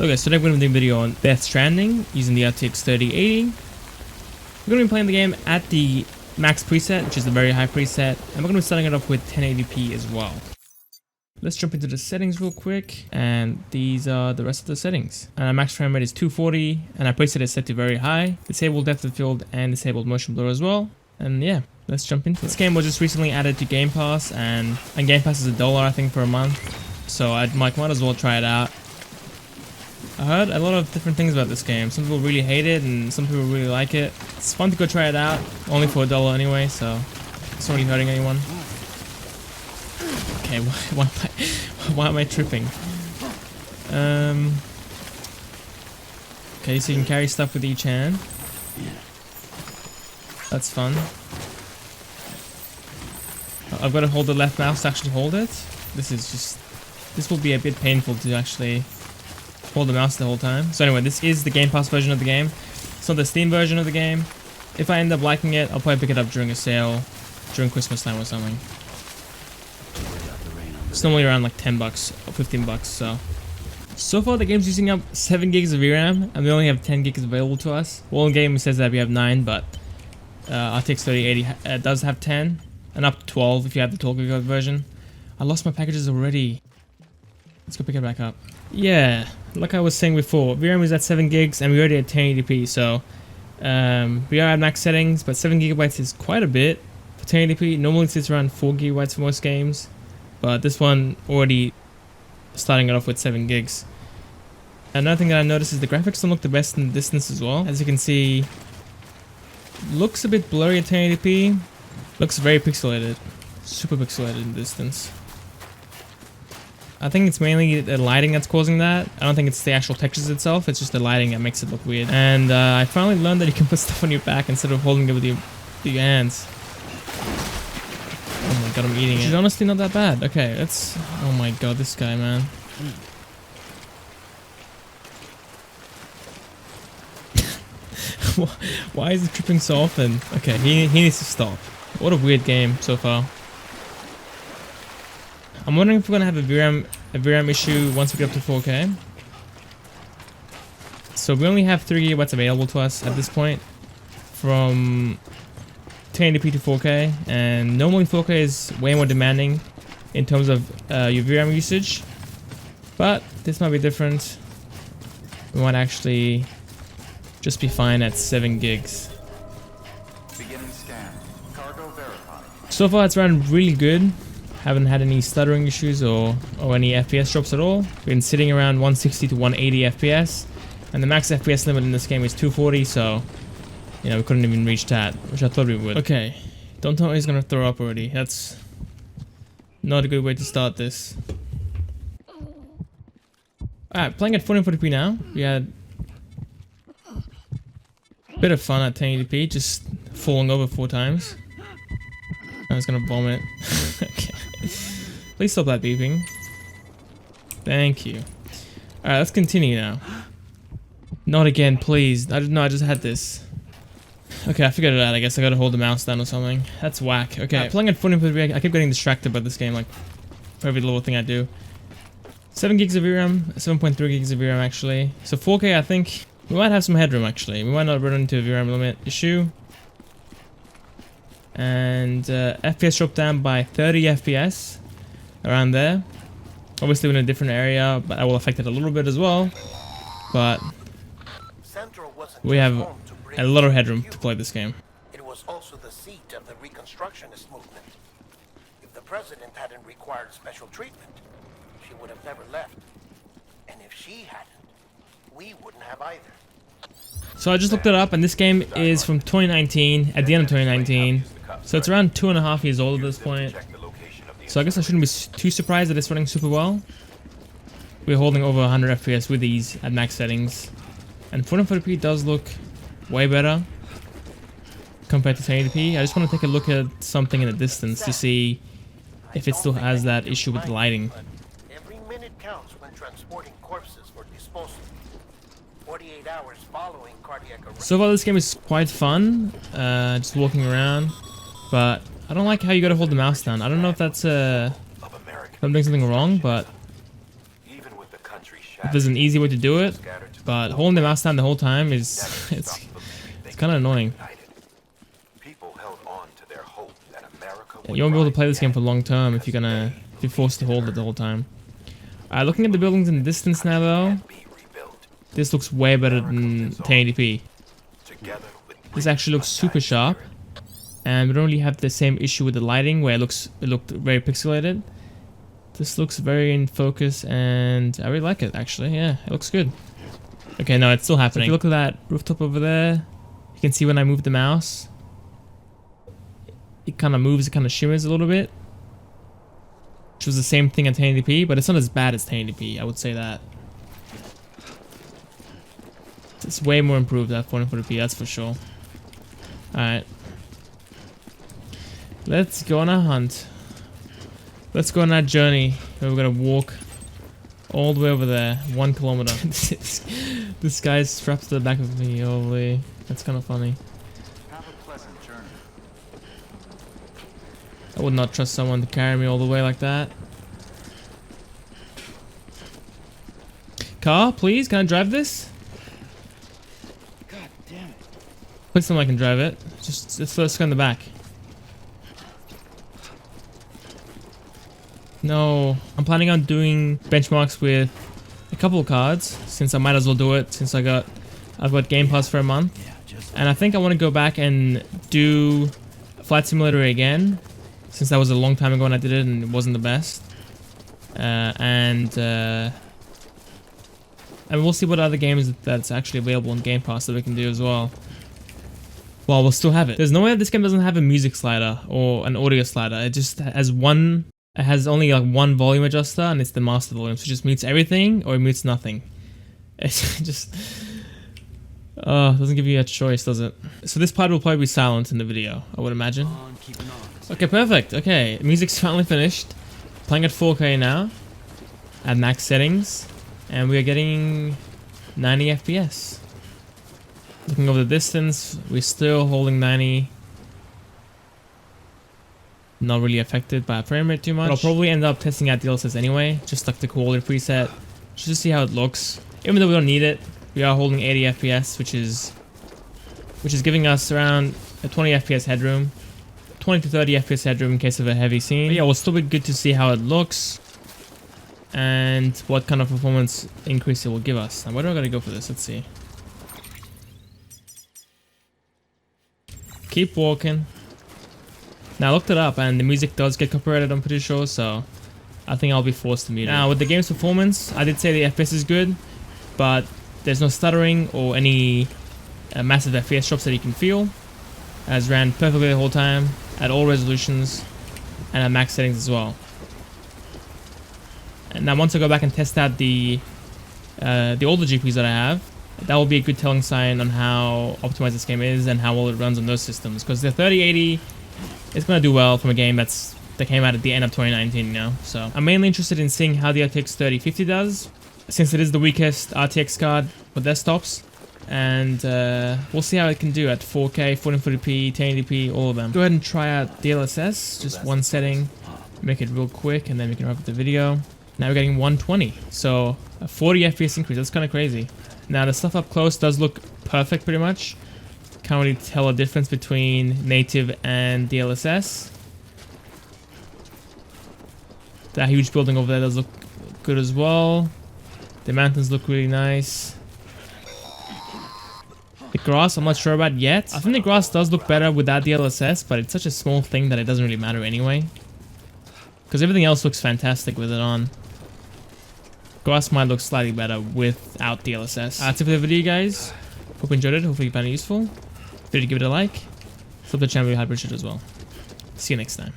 Okay, so today we're going to be doing a video on Death Stranding using the RTX 3080. We're going to be playing the game at the max preset, which is the very high preset, and we're going to be starting it off with 1080p as well. Let's jump into the settings real quick, and these are the rest of the settings. And our max frame rate is 240, and our preset is set to very high. Disabled depth of field and disabled motion blur as well. And yeah, let's jump into it. This game was just recently added to Game Pass, and Game Pass is $1 I think per month. So I might as well try it out. I heard a lot of different things about this game. Some people really hate it and some people really like it. It's fun to go try it out, only for $1 anyway, so it's not really hurting anyone. Okay, why am I tripping? Okay, so you can carry stuff with each hand. That's fun. I've got to hold the left mouse to actually hold it. This will be a bit painful to actually hold the mouse the whole time. So anyway, this is the Game Pass version of the game. It's not the Steam version of the game. If I end up liking it, I'll probably pick it up during a sale, during Christmas time or something. It's normally around like 10 bucks or 15 bucks, so far the game's using up 7 gigs of VRAM, and we only have 10 gigs available to us. Well, in game it says that we have 9, but RTX 3080 does have 10, and up to 12 if you have the 12 GB version. I lost my packages already. Let's go pick it back up. Yeah, like I was saying before, VRAM is at 7 gigs and we already at 1080p, so we are at max settings, but 7 gigabytes is quite a bit for 1080p. Normally it sits around 4 gigabytes for most games, but this one already starting it off with 7 gigs. Another thing that I noticed is the graphics don't look the best in the distance as well. As you can see, looks a bit blurry at 1080p, looks very pixelated, super pixelated in the distance. I think it's mainly the lighting that's causing that. I don't think it's the actual textures itself, it's just the lighting that makes it look weird. And I finally learned that you can put stuff on your back instead of holding it with your hands. Oh my god, I'm eating it. It's honestly not that bad. Okay, let's... Oh my god, this guy, man. Why is it tripping so often? Okay, he needs to stop. What a weird game so far. I'm wondering if we're gonna have a VRAM issue once we get up to 4K. So we only have 3 GB available to us at this point, from 1080p to 4K, and normally 4K is way more demanding in terms of your VRAM usage, but this might be different. We might actually just be fine at 7 gigs. Beginning scan. Cargo verified. So far it's run really good. Haven't had any stuttering issues or any FPS drops at all. We've been sitting around 160 to 180 FPS, and the max FPS limit in this game is 240, so you know we couldn't even reach that, which I thought we would. Okay, don't tell me he's gonna throw up already. That's not a good way to start this. Alright, playing at 1440p now. We had a bit of fun at 1080p, just falling over 4 times. I was gonna vomit. Okay. Please stop that beeping. Thank you. Alright, let's continue now. Not again, please. I just had this. Okay, I figured it out. I guess I gotta hold the mouse down or something. That's whack. Okay, playing at 1440p, I keep getting distracted by this game, like, for every little thing I do. 7 gigs of VRAM, 7.3 gigs of VRAM actually. So 4K, I think we might have some headroom actually. We might not run into a VRAM limit issue. And FPS dropped down by 30 FPS, around there. Obviously we're in a different area, but that will affect it a little bit as well. But we have a lot of headroom to play this game. It was also the seat of the Reconstructionist movement. If the president hadn't required special treatment, she would have never left. And if she hadn't, we wouldn't have either. So I just looked it up, and this game is from 2019, at the end of 2019. So it's around 2.5 years old at this point. So I guess I shouldn't be too surprised that it's running super well. We're holding over 100 FPS with these at max settings. And 1440p does look way better compared to 1080p. I just want to take a look at something in the distance to see if it still has that issue with the lighting. Every minute counts when transporting corpses for disposal. 48 hours following cardiac arrest. So far this game is quite fun, just walking around, but I don't like how you gotta hold the mouse down. I don't know if that's if I'm doing something wrong, but if there's an easy way to do it, but holding the mouse down the whole time is it's kind of annoying. You won't be able to play this game for long term if you're forced to hold it the whole time. Alright, looking at the buildings in the distance now though, this looks way better than 1080p. This actually looks super sharp, and we don't really have the same issue with the lighting where it looked very pixelated. This looks very in focus, and I really like it actually. Yeah, it looks good. Okay, no, it's still happening. So if you look at that rooftop over there, you can see when I move the mouse, it kind of moves, it kind of shimmers a little bit, which was the same thing at 1080p, but it's not as bad as 1080p, I would say that. It's way more improved at 1440p, that's for sure. Alright. Let's go on a hunt. Let's go on our journey. We're gonna walk all the way over there, 1 kilometer. This guy's strapped to the back of me. Holy, that's kind of funny. Have a pleasant journey. I would not trust someone to carry me all the way like that. Car, please, can I drive this? God damn it. Please tell me I can drive it. Just let's go in the back. No, I'm planning on doing benchmarks with a couple of cards, since I might as well do it since I've got Game Pass for a month. And I think I want to go back and do Flight Simulator again, since that was a long time ago when I did it and it wasn't the best. And we'll see what other games that's actually available on Game Pass that we can do as well. Well, we'll still have it. There's no way that this game doesn't have a music slider or an audio slider. It just has one. It has only like one volume adjuster, and it's the master volume, so it just mutes everything or it mutes nothing. It's just doesn't give you a choice, does it? So this part will probably be silent in the video, I would imagine. Okay, perfect. Okay, music's finally finished. Playing at 4K now, at max settings, and we are getting 90 FPS. Looking over the distance, we're still holding 90. Not really affected by frame rate too much. But I'll probably end up testing out DLSS anyway, just like the quality preset, just to see how it looks. Even though we don't need it, we are holding 80 FPS, which is giving us around a 20 FPS headroom, 20 to 30 FPS headroom in case of a heavy scene. But yeah, it'll still be good to see how it looks and what kind of performance increase it will give us. Now, where do I gotta go for this? Let's see. Keep walking. Now I looked it up and the music does get copyrighted, I'm pretty sure, so I think I'll be forced to mute it. Now with the game's performance, I did say the FPS is good, but there's no stuttering or any massive FPS drops that you can feel. As ran perfectly the whole time, at all resolutions, and at max settings as well. And now once I go back and test out the older GPUs that I have, that will be a good telling sign on how optimized this game is and how well it runs on those systems. Because the 3080 is going to do well from a game that came out at the end of 2019 now. So I'm mainly interested in seeing how the RTX 3050 does, since it is the weakest RTX card for desktops. And we'll see how it can do at 4K, 1440p, 1080p, all of them. Go ahead and try out DLSS, just one setting, make it real quick, and then we can wrap up the video. Now we're getting 120, so a 40 FPS increase. That's kind of crazy. Now the stuff up close does look perfect pretty much. Can't really tell a difference between native and DLSS. That huge building over there does look good as well. The mountains look really nice. The grass, I'm not sure about yet. I think the grass does look better without DLSS, but it's such a small thing that it doesn't really matter anyway. Because everything else looks fantastic with it on. Grass might look slightly better without DLSS. That's it for the video, guys. Hope you enjoyed it. Hopefully you found it useful. Feel free to give it a like. Sub to the channel if you're HyperX as well. See you next time.